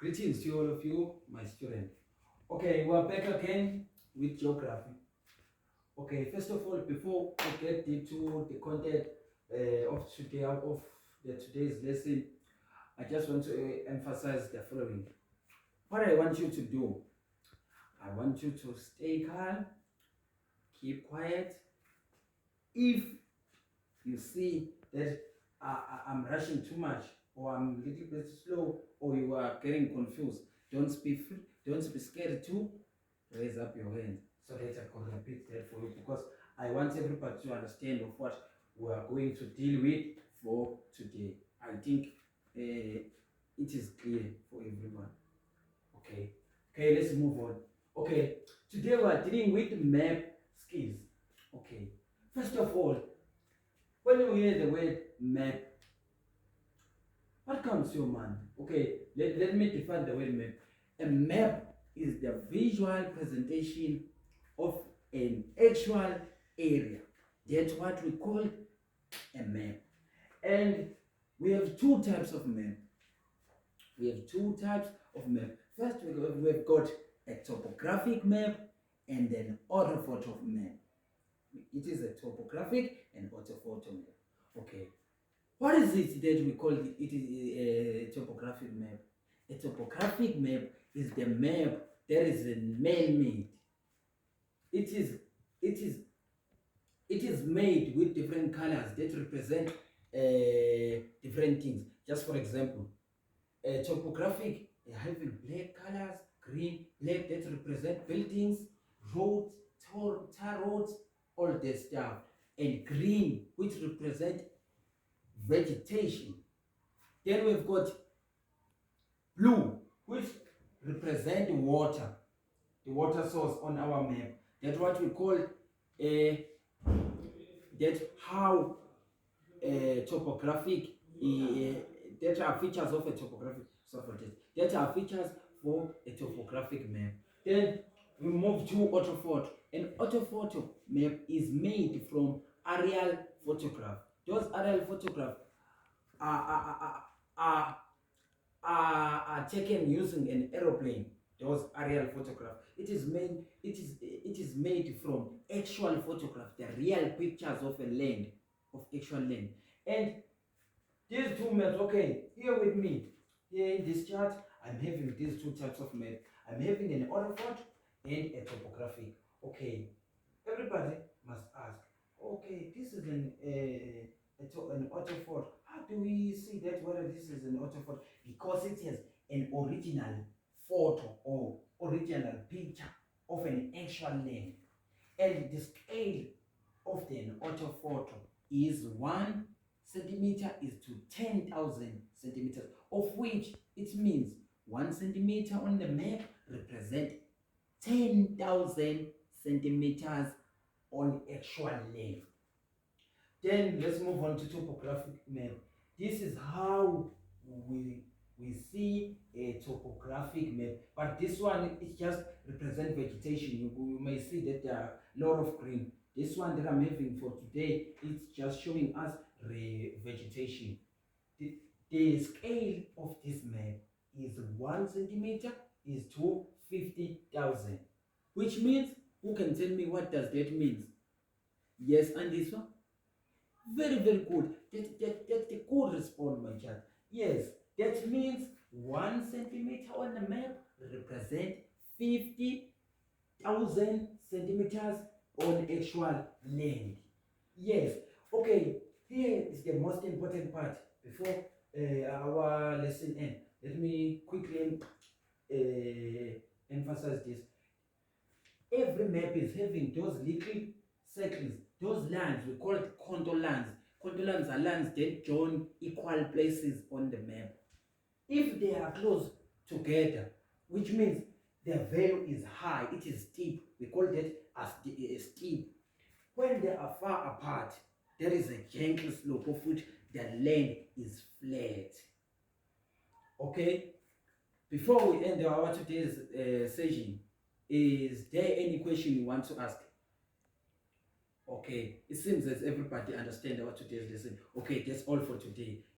Greetings to all of you, my students. Okay, we are back again with geography. Okay, first of all, before we get into the content of today, of today's lesson, I just want to emphasize the following. What I want you to do, I want you to stay calm, keep quiet. If you see that I'm rushing too much, or I'm a little bit slow, or you are getting confused, don't be scared to raise up your hand so that I can repeat that for you, because I want everybody to understand of what we are going to deal with for today. I think it is clear for everyone. Okay, let's move on. Okay, today we are dealing with map skills. Okay, first of all, when you hear the word map, what comes to your mind? Okay, let me define the word map. A map is the visual presentation of an actual area. That's what we call a map. And we have two types of map. First, we've got a topographic map and an orthophoto map. It is a topographic and orthophoto map. Okay. What is it that we call it? It is a topographic map. A topographic map is the map that is man-made. It is made with different colors that represent different things. Just for example, a topographic having black colors, green, black that represent buildings, roads, tar roads, all that stuff, and green which represent vegetation. Then we've got blue, which represent water, the water source on our map. That's what we call that how topographic, that are features of a topographic, that are features for a topographic map. Then we move to orthophoto. An orthophoto map is made from aerial photograph. Those aerial photographs are taken using an aeroplane. Those aerial photographs. It is made from actual photograph, the real pictures of a land, of actual land. And these two maps, okay, here with me, here in this chart, I'm having these two types of map. I'm having an orthophoto and a topographic. Okay, everybody must ask, okay, this is an orthophoto. How do we see that whether this is an orthophoto? Because it has an original photo or original picture of an actual land. And the scale of the orthophoto is 1 centimeter is to 10,000 centimeters, of which it means 1 centimeter on the map represents 10,000 centimeters on actual land. Then let's move on to topographic map. This is how we see a topographic map, but this one it just represents vegetation. You may see that there are a lot of green. This one that I'm having for today, it's just showing us vegetation. The scale of this map is 1 centimeter is to 50,000, which means, who can tell me what does that mean? Yes, and this one? Very, very good. That's the good response, my child. Yes, that means 1 centimeter on the map represent 50,000 centimeters on actual land. Yes. Okay, here is the most important part before our lesson ends. Let me quickly emphasize this. Every map is having those little circles, those lines, we call it contour lines. Contour lines are lines that join equal places on the map. If they are close together, which means the value is high, it is steep, we call that as steep. When they are far apart, there is a gentle slope of which the land is flat. Okay, before we end our today's session, is there any question you want to ask? Okay, it seems that everybody understands our today's lesson. Okay, that's all for today.